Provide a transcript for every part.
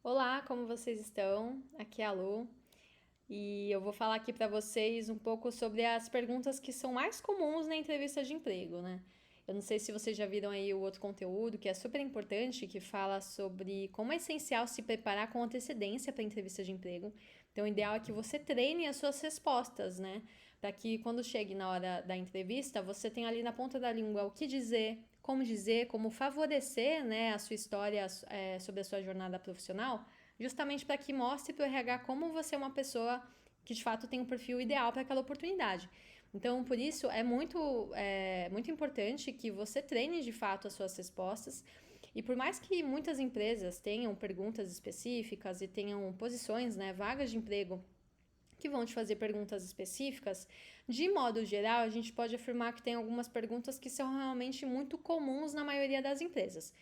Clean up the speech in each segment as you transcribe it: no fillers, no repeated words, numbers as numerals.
Olá, como vocês estão? Aqui é a Lu e eu vou falar aqui para vocês um pouco sobre as perguntas que são mais comuns na entrevista de emprego, né? Eu não sei se vocês já viram aí o outro conteúdo que é super importante, que fala sobre como é essencial se preparar com antecedência para a entrevista de emprego. Então, o ideal é que você treine as suas respostas, né? Para que quando chegue na hora da entrevista, você tenha ali na ponta da língua o que dizer, como favorecer, né, a sua história sobre a sua jornada profissional, justamente para que mostre para o RH como você é uma pessoa que de fato tem um perfil ideal para aquela oportunidade. Então, por isso, muito importante que você treine de fato as suas respostas. E por mais que muitas empresas tenham perguntas específicas e tenham posições, né, vagas de emprego que vão te fazer perguntas específicas, de modo geral, a gente pode afirmar que tem algumas perguntas que são realmente muito comuns na maioria das empresas.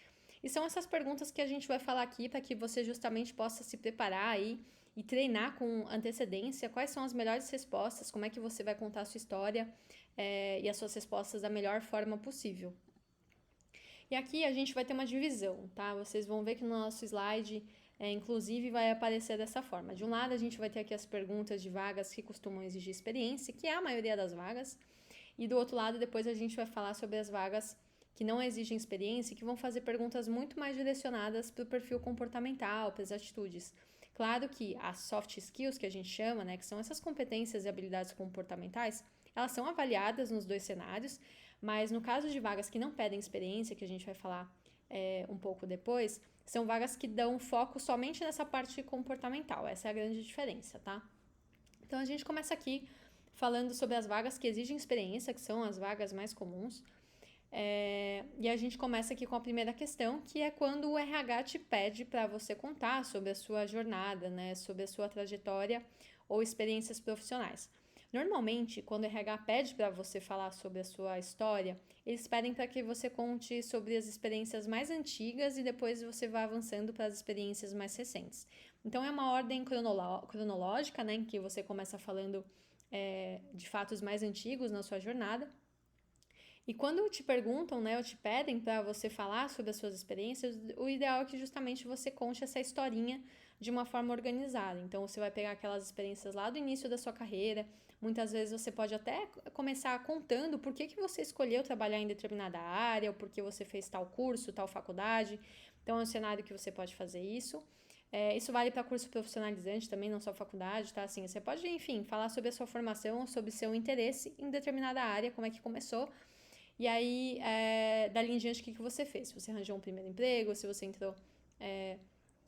E são essas perguntas que a gente vai falar aqui para que você justamente possa se preparar aí e treinar com antecedência quais são as melhores respostas, como é que você vai contar a sua história e as suas respostas da melhor forma possível. E aqui a gente vai ter uma divisão, tá? Vocês vão ver que no nosso slide, inclusive, vai aparecer dessa forma. De um lado, a gente vai ter aqui as perguntas de vagas que costumam exigir experiência, que é a maioria das vagas. E do outro lado, depois a gente vai falar sobre as vagas que não exigem experiência e que vão fazer perguntas muito mais direcionadas para o perfil comportamental, para as atitudes. Claro que as soft skills, que a gente chama, né, que são essas competências e habilidades comportamentais, elas são avaliadas nos dois cenários, mas no caso de vagas que não pedem experiência, que a gente vai falar um pouco depois, são vagas que dão foco somente nessa parte comportamental. Essa é a grande diferença, tá? Então a gente começa aqui falando sobre as vagas que exigem experiência, que são as vagas mais comuns. E a gente começa aqui com a primeira questão, que é quando o RH te pede para você contar sobre a sua jornada, né, sobre a sua trajetória ou experiências profissionais. Normalmente, quando o RH pede para você falar sobre a sua história, eles pedem para que você conte sobre as experiências mais antigas e depois você vá avançando para as experiências mais recentes. Então, é uma ordem cronológica, né, em que você começa falando de fatos mais antigos na sua jornada. E quando te perguntam, né, ou te pedem para você falar sobre as suas experiências, o ideal é que justamente você conte essa historinha de uma forma organizada. Então, você vai pegar aquelas experiências lá do início da sua carreira. Muitas vezes você pode até começar contando por que você escolheu trabalhar em determinada área, ou por que você fez tal curso, tal faculdade. Então, é um cenário que você pode fazer isso. Isso vale para curso profissionalizante também, não só faculdade, tá? Assim, você pode, enfim, falar sobre a sua formação, sobre seu interesse em determinada área, como é que começou. E aí, dali em diante, o que você fez? Se você arranjou um primeiro emprego, se você entrou,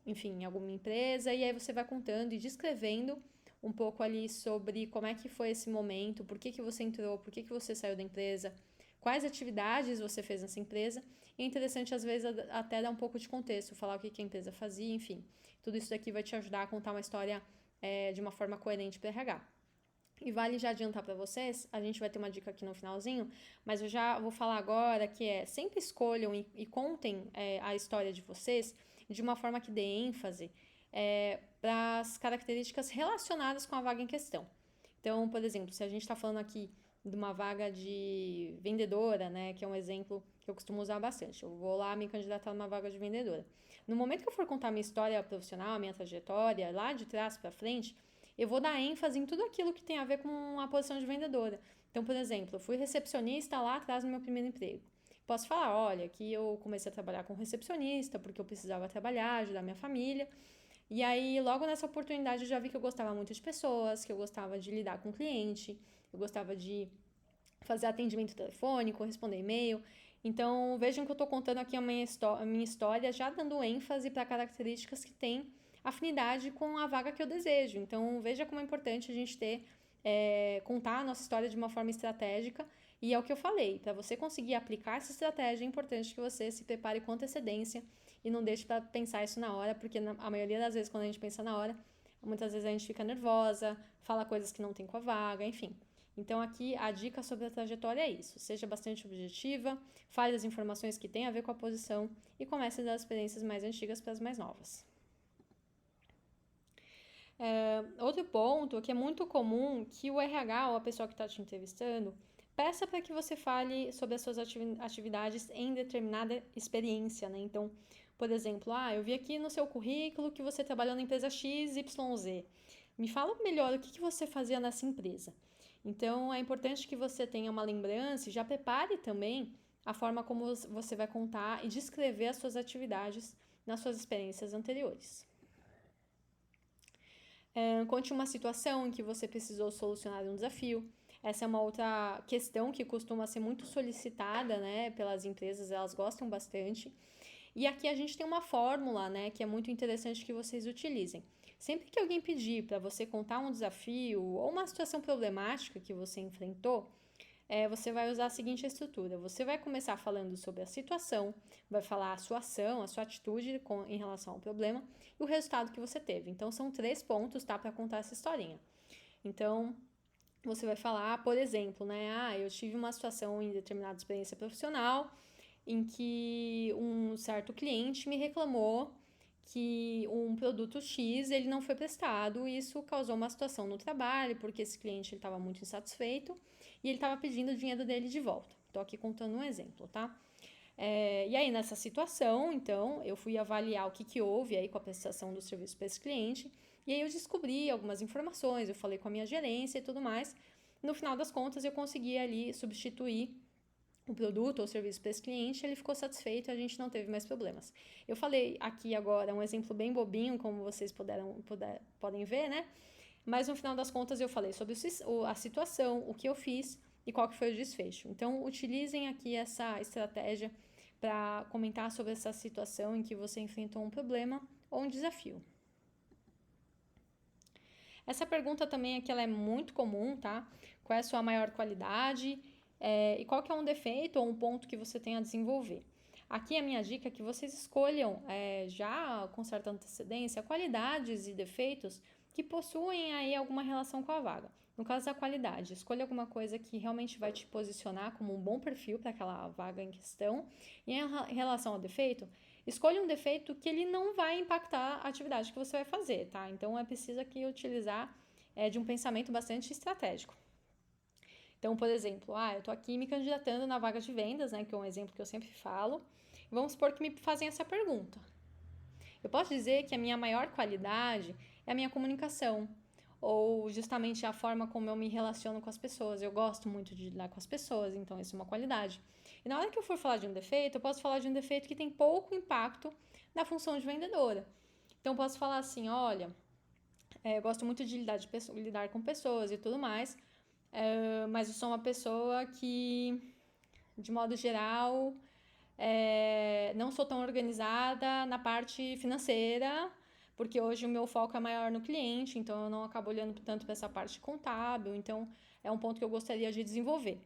enfim, em alguma empresa, e aí você vai contando e descrevendo um pouco ali sobre como é que foi esse momento, por que você entrou, por que você saiu da empresa, quais atividades você fez nessa empresa. E é interessante, às vezes, até dar um pouco de contexto, falar o que a empresa fazia, enfim. Tudo isso daqui vai te ajudar a contar uma história de uma forma coerente para o RH. E vale já adiantar para vocês, a gente vai ter uma dica aqui no finalzinho, mas eu já vou falar agora que sempre escolham e contem a história de vocês de uma forma que dê ênfase para as características relacionadas com a vaga em questão. Então, por exemplo, se a gente está falando aqui de uma vaga de vendedora, né, que é um exemplo que eu costumo usar bastante. Eu vou lá me candidatar numa vaga de vendedora. No momento que eu for contar minha história profissional, minha trajetória, lá de trás para frente, eu vou dar ênfase em tudo aquilo que tem a ver com a posição de vendedora. Então, por exemplo, eu fui recepcionista lá atrás no meu primeiro emprego. Posso falar, olha, que eu comecei a trabalhar como recepcionista porque eu precisava trabalhar, ajudar minha família. E aí, logo nessa oportunidade, eu já vi que eu gostava muito de pessoas, que eu gostava de lidar com o cliente, eu gostava de fazer atendimento telefônico, responder e-mail. Então, vejam que eu estou contando aqui a minha história, já dando ênfase para características que têm afinidade com a vaga que eu desejo. Então, veja como é importante a gente contar a nossa história de uma forma estratégica. E é o que eu falei, para você conseguir aplicar essa estratégia, é importante que você se prepare com antecedência e não deixe para pensar isso na hora, porque a maioria das vezes, quando a gente pensa na hora, muitas vezes a gente fica nervosa, fala coisas que não tem com a vaga, enfim. Então, aqui a dica sobre a trajetória é isso: seja bastante objetiva, fale as informações que têm a ver com a posição e comece das experiências mais antigas para as mais novas. Outro ponto que é muito comum que o RH ou a pessoa que está te entrevistando peça para que você fale sobre as suas atividades em determinada experiência, né? Então, Por exemplo, eu vi aqui no seu currículo que você trabalhou na empresa XYZ. Me fala melhor o que você fazia nessa empresa. Então, é importante que você tenha uma lembrança e já prepare também a forma como você vai contar e descrever as suas atividades nas suas experiências anteriores. Conte uma situação em que você precisou solucionar um desafio. Essa é uma outra questão que costuma ser muito solicitada, né, pelas empresas, elas gostam bastante. E aqui a gente tem uma fórmula, né, que é muito interessante que vocês utilizem. Sempre que alguém pedir para você contar um desafio ou uma situação problemática que você enfrentou, você vai usar a seguinte estrutura. Você vai começar falando sobre a situação, vai falar a sua ação, a sua atitude em relação ao problema e o resultado que você teve. Então, são 3 pontos, tá, para contar essa historinha. Então, você vai falar, por exemplo, né, eu tive uma situação em determinada experiência profissional em que um certo cliente me reclamou que um produto X ele não foi prestado e isso causou uma situação no trabalho, porque esse cliente estava muito insatisfeito e ele estava pedindo o dinheiro dele de volta. Estou aqui contando um exemplo, tá? E aí, nessa situação, então, eu fui avaliar o que houve aí com a prestação do serviço para esse cliente, e aí eu descobri algumas informações, eu falei com a minha gerência e tudo mais. No final das contas, eu consegui ali substituir o produto ou serviço para esse cliente, ele ficou satisfeito e a gente não teve mais problemas. Eu falei aqui agora um exemplo bem bobinho, como vocês podem ver, né? Mas no final das contas eu falei sobre a situação, o que eu fiz e qual que foi o desfecho. Então, utilizem aqui essa estratégia para comentar sobre essa situação em que você enfrentou um problema ou um desafio. Essa pergunta também aqui ela é muito comum, tá? Qual é a sua maior qualidade e qual que é um defeito ou um ponto que você tem a desenvolver? Aqui a minha dica é que vocês escolham já com certa antecedência qualidades e defeitos que possuem aí alguma relação com a vaga. No caso da qualidade, escolha alguma coisa que realmente vai te posicionar como um bom perfil para aquela vaga em questão. E em relação ao defeito, escolha um defeito que ele não vai impactar a atividade que você vai fazer, tá? Então, é preciso aqui utilizar de um pensamento bastante estratégico. Então, por exemplo, eu tô aqui me candidatando na vaga de vendas, né, que é um exemplo que eu sempre falo. Vamos supor que me fazem essa pergunta. Eu posso dizer que a minha maior qualidade é a minha comunicação, ou justamente a forma como eu me relaciono com as pessoas. Eu gosto muito de lidar com as pessoas, então isso é uma qualidade. E na hora que eu for falar de um defeito, eu posso falar de um defeito que tem pouco impacto na função de vendedora. Então, eu posso falar assim, olha, eu gosto muito de lidar com pessoas e tudo mais, mas eu sou uma pessoa que, de modo geral, não sou tão organizada na parte financeira, porque hoje o meu foco é maior no cliente, então eu não acabo olhando tanto para essa parte contábil, então é um ponto que eu gostaria de desenvolver.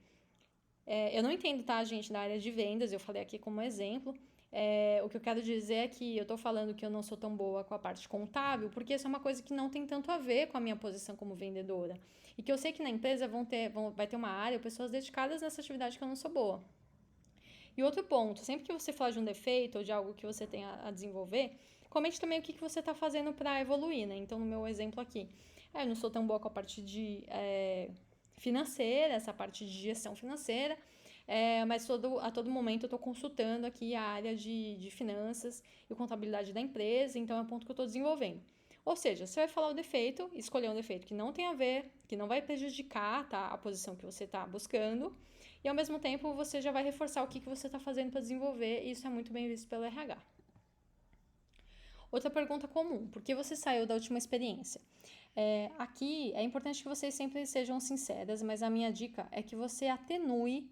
Eu não entendo, tá, gente, da área de vendas, eu falei aqui como exemplo. O que eu quero dizer é que eu tô falando que eu não sou tão boa com a parte contábil, porque isso é uma coisa que não tem tanto a ver com a minha posição como vendedora. E que eu sei que na empresa vai ter uma área, pessoas dedicadas nessa atividade que eu não sou boa. E outro ponto, sempre que você falar de um defeito ou de algo que você tem a desenvolver, comente também o que você está fazendo para evoluir, né? Então, no meu exemplo aqui, eu não sou tão boa com a parte de financeira, essa parte de gestão financeira, mas a todo momento eu estou consultando aqui a área de finanças e contabilidade da empresa, então é um ponto que eu estou desenvolvendo. Ou seja, você vai falar o defeito, escolher um defeito que não tem a ver, que não vai prejudicar, tá, a posição que você está buscando, e ao mesmo tempo você já vai reforçar o que você está fazendo para desenvolver, e isso é muito bem visto pelo RH. Outra pergunta comum, por que você saiu da última experiência? Aqui é importante que vocês sempre sejam sinceras, mas a minha dica é que você atenue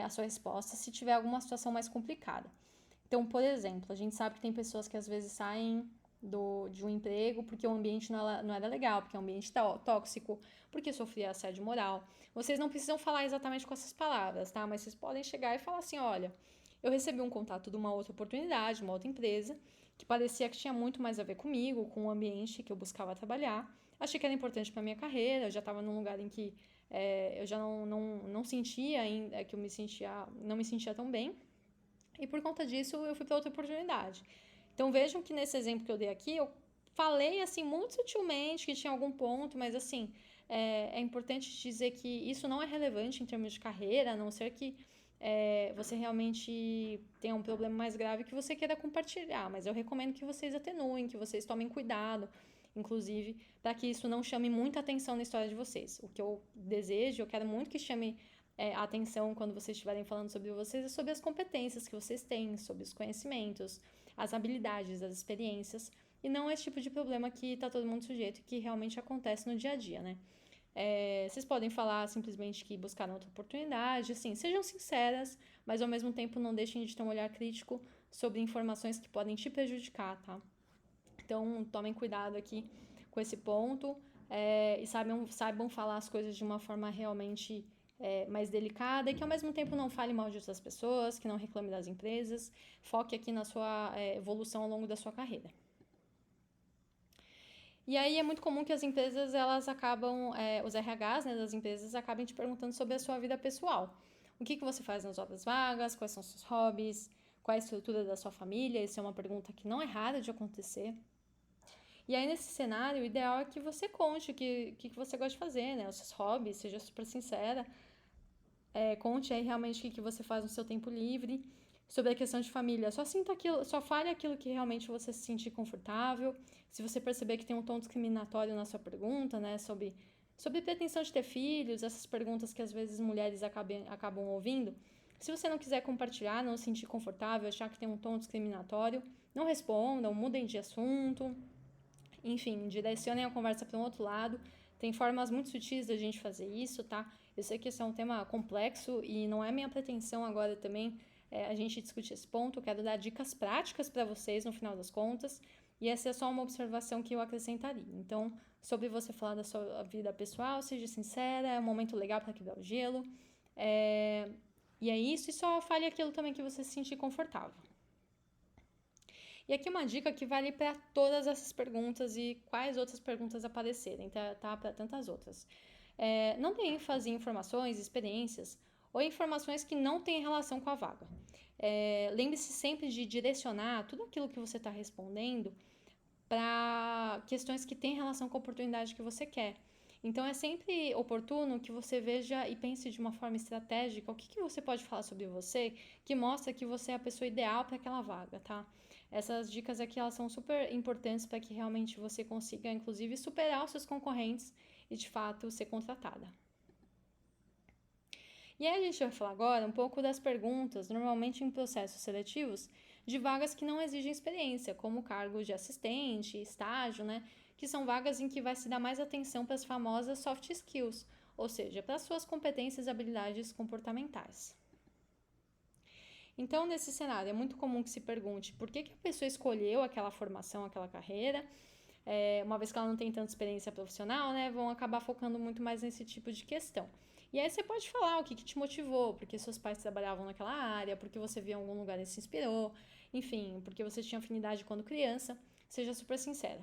a sua resposta se tiver alguma situação mais complicada. Então, por exemplo, a gente sabe que tem pessoas que às vezes saem de um emprego porque o ambiente não era legal, porque é um ambiente tóxico, porque sofria assédio moral. Vocês não precisam falar exatamente com essas palavras, tá? Mas vocês podem chegar e falar assim, olha, eu recebi um contato de uma outra oportunidade, uma outra empresa, que parecia que tinha muito mais a ver comigo, com o ambiente que eu buscava trabalhar. Achei que era importante para minha carreira, eu já estava num lugar em que eu já não sentia ainda, que não me sentia tão bem. E por conta disso, eu fui para outra oportunidade. Então, vejam que nesse exemplo que eu dei aqui, eu falei, assim, muito sutilmente que tinha algum ponto, mas, assim, é importante dizer que isso não é relevante em termos de carreira, a não ser que você realmente tem um problema mais grave que você queira compartilhar, mas eu recomendo que vocês atenuem, que vocês tomem cuidado, inclusive, para que isso não chame muita atenção na história de vocês. O que eu desejo, eu quero muito que chame a atenção quando vocês estiverem falando sobre vocês é sobre as competências que vocês têm, sobre os conhecimentos, as habilidades, as experiências, e não esse tipo de problema que está todo mundo sujeito e que realmente acontece no dia a dia, né? Vocês podem falar simplesmente que buscaram outra oportunidade, assim, sejam sinceras, mas ao mesmo tempo não deixem de ter um olhar crítico sobre informações que podem te prejudicar, tá? Então, tomem cuidado aqui com esse ponto e saibam falar as coisas de uma forma realmente mais delicada e que ao mesmo tempo não fale mal de outras pessoas, que não reclame das empresas. Foque aqui na sua evolução ao longo da sua carreira. E aí é muito comum que as empresas, elas acabam, os RHs, né, das empresas, acabem te perguntando sobre a sua vida pessoal. O que você faz nas horas vagas, quais são os seus hobbies, qual é a estrutura da sua família, isso é uma pergunta que não é rara de acontecer. E aí, nesse cenário, o ideal é que você conte o que você gosta de fazer, né, os seus hobbies, seja super sincera, conte aí realmente o que você faz no seu tempo livre. Sobre a questão de família, só fale aquilo que realmente você se sentir confortável. Se você perceber que tem um tom discriminatório na sua pergunta, né, sobre pretensão de ter filhos, essas perguntas que às vezes mulheres acabam ouvindo, se você não quiser compartilhar, não se sentir confortável, achar que tem um tom discriminatório, não respondam, mudem de assunto, enfim, direcionem a conversa para um outro lado. Tem formas muito sutis da gente fazer isso, tá? Eu sei que esse é um tema complexo e não é minha pretensão agora também a gente discutir esse ponto. Eu quero dar dicas práticas para vocês no final das contas. E essa é só uma observação que eu acrescentaria. Então, sobre você falar da sua vida pessoal, seja sincera, é um momento legal para quebrar o gelo. E é isso, e só fale aquilo também que você se sentir confortável. E aqui uma dica que vale para todas essas perguntas e quais outras perguntas aparecerem, tá? Para tantas outras. Não dê ênfase em informações, experiências ou informações que não têm relação com a vaga. Lembre-se sempre de direcionar tudo aquilo que você está respondendo para questões que têm relação com a oportunidade que você quer. Então, é sempre oportuno que você veja e pense de uma forma estratégica o que você pode falar sobre você que mostra que você é a pessoa ideal para aquela vaga, tá? Essas dicas aqui, elas são super importantes para que realmente você consiga, inclusive, superar os seus concorrentes e, de fato, ser contratada. E aí a gente vai falar agora um pouco das perguntas, normalmente em processos seletivos, de vagas que não exigem experiência, como cargos de assistente, estágio, né? Que são vagas em que vai se dar mais atenção para as famosas soft skills, ou seja, para as suas competências e habilidades comportamentais. Então, nesse cenário, é muito comum que se pergunte por que a pessoa escolheu aquela formação, aquela carreira. Uma vez que ela não tem tanta experiência profissional, né, vão acabar focando muito mais nesse tipo de questão. E aí você pode falar o que te motivou, porque seus pais trabalhavam naquela área, porque você viu em algum lugar e se inspirou, enfim, porque você tinha afinidade quando criança. Seja super sincera.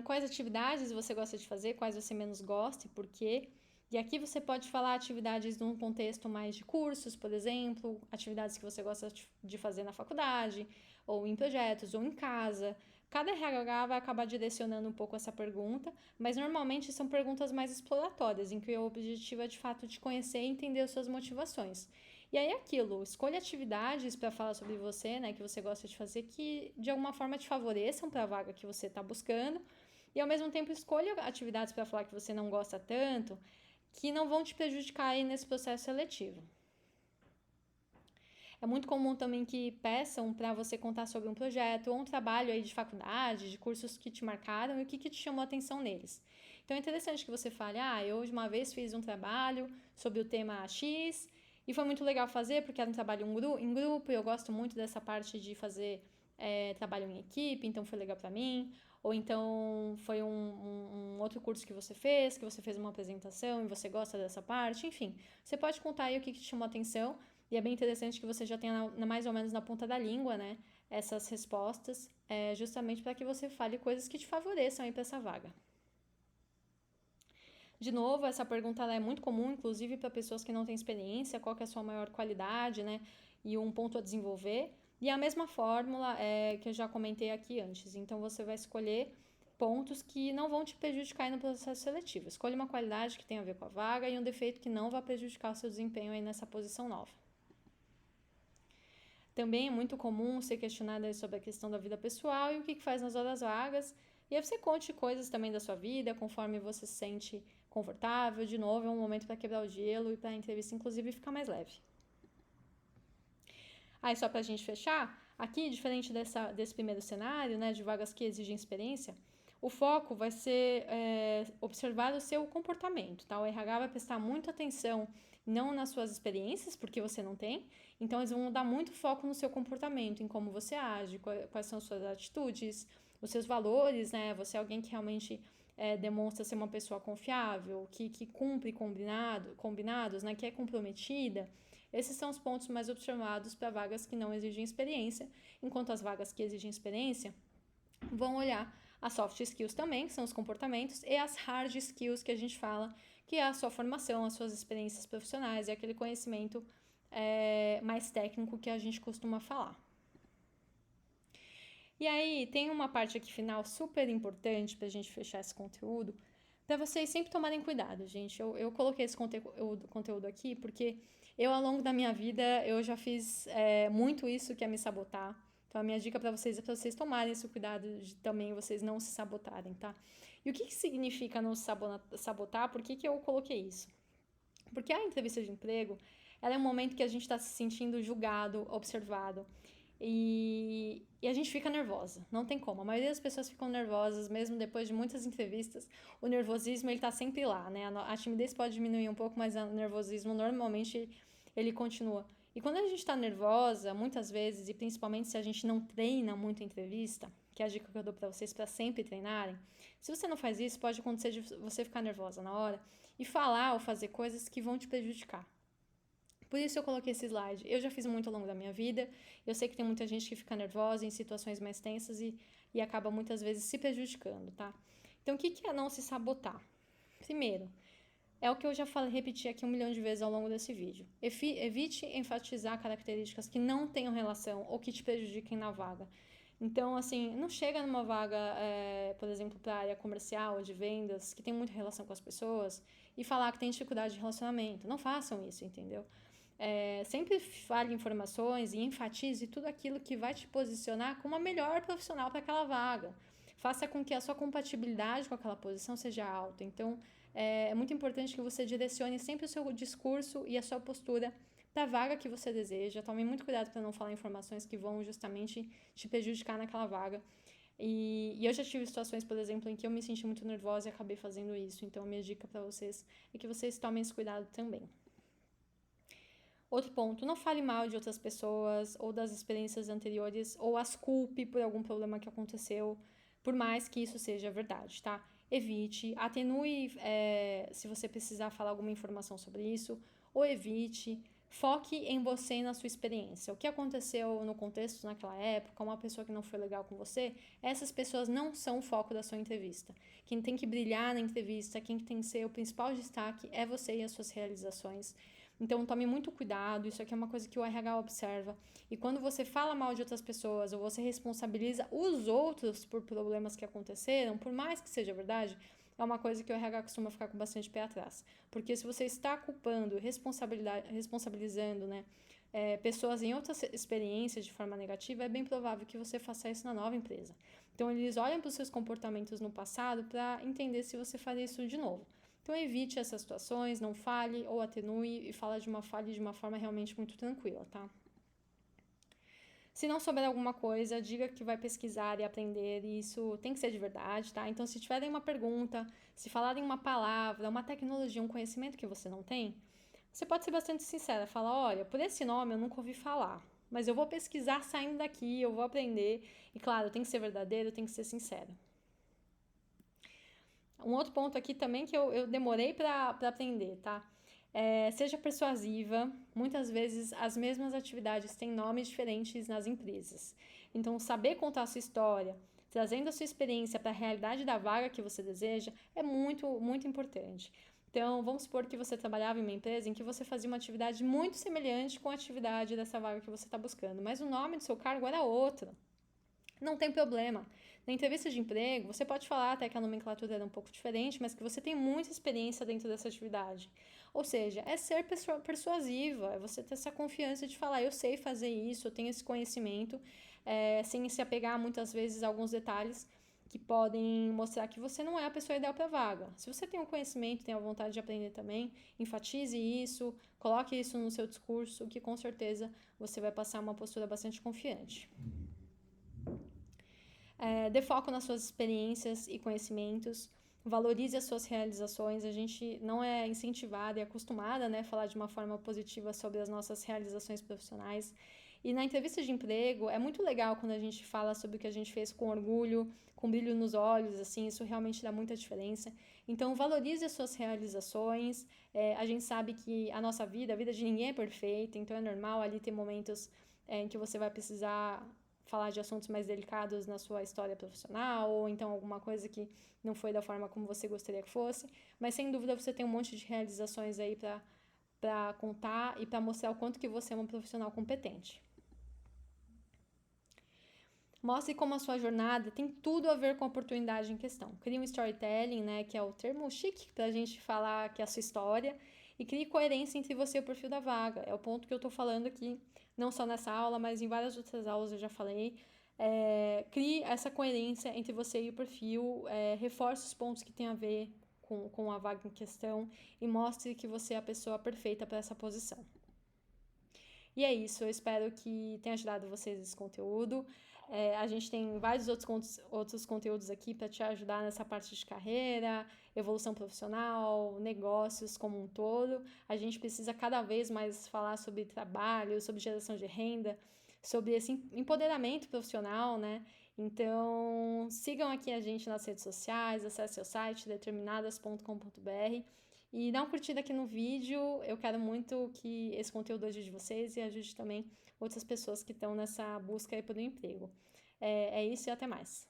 Quais atividades você gosta de fazer, quais você menos gosta e por quê? E aqui você pode falar atividades num contexto mais de cursos, por exemplo, atividades que você gosta de fazer na faculdade, ou em projetos, ou em casa. Cada RH vai acabar direcionando um pouco essa pergunta, mas normalmente são perguntas mais exploratórias, em que o objetivo é de fato de conhecer e entender as suas motivações. E aí é aquilo, escolha atividades para falar sobre você, né, que você gosta de fazer, que de alguma forma te favoreçam para a vaga que você está buscando, e ao mesmo tempo escolha atividades para falar que você não gosta tanto, que não vão te prejudicar aí nesse processo seletivo. É muito comum também que peçam para você contar sobre um projeto ou um trabalho aí de faculdade, de cursos que te marcaram e o que te chamou a atenção neles. Então é interessante que você fale, eu uma vez fiz um trabalho sobre o tema X e foi muito legal fazer porque era um trabalho em grupo e eu gosto muito dessa parte de fazer trabalho em equipe, então foi legal para mim. Ou então foi um outro curso que você fez uma apresentação e você gosta dessa parte, enfim. Você pode contar aí o que te chamou a atenção e é bem interessante que você já tenha mais ou menos na ponta da língua, né, essas respostas, justamente para que você fale coisas que te favoreçam aí para essa vaga. De novo, essa pergunta ela é muito comum, inclusive para pessoas que não têm experiência, qual que é a sua maior qualidade, né, e um ponto a desenvolver. E a mesma fórmula que eu já comentei aqui antes. Então, você vai escolher pontos que não vão te prejudicar aí no processo seletivo. Escolha uma qualidade que tenha a ver com a vaga e um defeito que não vá prejudicar o seu desempenho aí nessa posição nova. Também é muito comum ser questionado sobre a questão da vida pessoal e o que faz nas horas vagas. E aí você conte coisas também da sua vida, conforme você se sente confortável. De novo, é um momento para quebrar o gelo e para a entrevista, inclusive, ficar mais leve. Aí, só para a gente fechar, aqui, diferente desse primeiro cenário, né, de vagas que exigem experiência, o foco vai ser observar o seu comportamento, tá? O RH vai prestar muita atenção não nas suas experiências, porque você não tem, então eles vão dar muito foco no seu comportamento, em como você age, quais são as suas atitudes, os seus valores, né? Você é alguém que realmente demonstra ser uma pessoa confiável, que cumpre combinados, né? Que é comprometida. Esses são os pontos mais observados para vagas que não exigem experiência, enquanto as vagas que exigem experiência vão olhar as soft skills também, que são os comportamentos, e as hard skills que a gente fala, que é a sua formação, as suas experiências profissionais, é aquele conhecimento mais técnico que a gente costuma falar. E aí, tem uma parte aqui final super importante para a gente fechar esse conteúdo, para vocês sempre tomarem cuidado, gente. Eu coloquei esse conteúdo aqui porque eu, ao longo da minha vida, eu já fiz muito isso, que é me sabotar. Então, a minha dica para vocês é para vocês tomarem esse cuidado de também vocês não se sabotarem, tá? E o que significa não se sabotar? Por que eu coloquei isso? Porque a entrevista de emprego, ela é um momento que a gente está se sentindo julgado, observado. E a gente fica nervosa, não tem como. A maioria das pessoas ficam nervosas, mesmo depois de muitas entrevistas. O nervosismo, ele tá sempre lá, né? A timidez pode diminuir um pouco, mas o nervosismo, normalmente, ele continua. E quando a gente tá nervosa, muitas vezes, e principalmente se a gente não treina muito a entrevista, que é a dica que eu dou pra vocês para sempre treinarem, se você não faz isso, pode acontecer de você ficar nervosa na hora e falar ou fazer coisas que vão te prejudicar. Por isso eu coloquei esse slide. Eu já fiz muito ao longo da minha vida. Eu sei que tem muita gente que fica nervosa em situações mais tensas e acaba muitas vezes se prejudicando, tá? Então, o que é não se sabotar? Primeiro, é o que eu já repeti aqui 1 milhão de vezes ao longo desse vídeo. Evite enfatizar características que não tenham relação ou que te prejudiquem na vaga. Então, assim, não chega numa vaga, por exemplo, para a área comercial ou de vendas, que tem muita relação com as pessoas, e falar que tem dificuldade de relacionamento. Não façam isso, entendeu? Sempre fale informações e enfatize tudo aquilo que vai te posicionar como a melhor profissional para aquela vaga. Faça com que a sua compatibilidade com aquela posição seja alta. Então, é muito importante que você direcione sempre o seu discurso e a sua postura para a vaga que você deseja. Tome muito cuidado para não falar informações que vão justamente te prejudicar naquela vaga. E eu já tive situações, por exemplo, em que eu me senti muito nervosa e acabei fazendo isso. Então, a minha dica para vocês é que vocês tomem esse cuidado também. Outro ponto, não fale mal de outras pessoas ou das experiências anteriores ou as culpe por algum problema que aconteceu, por mais que isso seja verdade, tá? Evite, atenue se você precisar falar alguma informação sobre isso, ou evite, foque em você e na sua experiência. O que aconteceu no contexto naquela época, uma pessoa que não foi legal com você, essas pessoas não são o foco da sua entrevista. Quem tem que brilhar na entrevista, quem tem que ser o principal destaque é você e as suas realizações. Então, tome muito cuidado, isso aqui é uma coisa que o RH observa. E quando você fala mal de outras pessoas ou você responsabiliza os outros por problemas que aconteceram, por mais que seja verdade, é uma coisa que o RH costuma ficar com bastante pé atrás. Porque se você está culpando, responsabilizando, né, pessoas em outras experiências de forma negativa, é bem provável que você faça isso na nova empresa. Então, eles olham para os seus comportamentos no passado para entender se você faria isso de novo. Então, evite essas situações, não fale ou atenue e fale de uma forma realmente muito tranquila, tá? Se não souber alguma coisa, diga que vai pesquisar e aprender, e isso tem que ser de verdade, tá? Então, se tiverem uma pergunta, se falarem uma palavra, uma tecnologia, um conhecimento que você não tem, você pode ser bastante sincera, falar, olha, por esse nome eu nunca ouvi falar, mas eu vou pesquisar saindo daqui, eu vou aprender, e claro, tem que ser verdadeiro, tem que ser sincero. Um outro ponto aqui também que eu demorei para aprender, tá? Seja persuasiva. Muitas vezes as mesmas atividades têm nomes diferentes nas empresas. Então, saber contar a sua história, trazendo a sua experiência para a realidade da vaga que você deseja, é muito, muito importante. Então, vamos supor que você trabalhava em uma empresa em que você fazia uma atividade muito semelhante com a atividade dessa vaga que você está buscando, mas o nome do seu cargo era outro. Não tem problema. Na entrevista de emprego, você pode falar até que a nomenclatura era um pouco diferente, mas que você tem muita experiência dentro dessa atividade. Ou seja, é ser persuasiva, é você ter essa confiança de falar, eu sei fazer isso, eu tenho esse conhecimento, sem se apegar muitas vezes a alguns detalhes que podem mostrar que você não é a pessoa ideal para a vaga. Se você tem um conhecimento, tem a vontade de aprender também, enfatize isso, coloque isso no seu discurso, que com certeza você vai passar uma postura bastante confiante. Dê foco nas suas experiências e conhecimentos, valorize as suas realizações. A gente não é incentivada e acostumada, né, a falar de uma forma positiva sobre as nossas realizações profissionais. E na entrevista de emprego, é muito legal quando a gente fala sobre o que a gente fez com orgulho, com brilho nos olhos, assim, isso realmente dá muita diferença. Então, valorize as suas realizações. A gente sabe que a nossa vida, a vida de ninguém é perfeita, então é normal ali ter momentos em que você vai precisar falar de assuntos mais delicados na sua história profissional, ou então alguma coisa que não foi da forma como você gostaria que fosse, mas sem dúvida você tem um monte de realizações aí para contar e para mostrar o quanto que você é uma profissional competente. Mostre como a sua jornada tem tudo a ver com a oportunidade em questão. Crie um storytelling, né, que é o termo chique para a gente falar que é a sua história, e crie coerência entre você e o perfil da vaga. É o ponto que eu estou falando aqui, não só nessa aula, mas em várias outras aulas eu já falei. Crie essa coerência entre você e o perfil, reforce os pontos que tem a ver com a vaga em questão e mostre que você é a pessoa perfeita para essa posição. E é isso, eu espero que tenha ajudado vocês esse conteúdo. A gente tem vários outros conteúdos aqui para te ajudar nessa parte de carreira, evolução profissional, negócios como um todo. A gente precisa cada vez mais falar sobre trabalho, sobre geração de renda, sobre esse empoderamento profissional, né? Então, sigam aqui a gente nas redes sociais, acesse o site determinadas.com.br e dá uma curtida aqui no vídeo. Eu quero muito que esse conteúdo ajude vocês e ajude também outras pessoas que estão nessa busca aí por um emprego. É isso e até mais.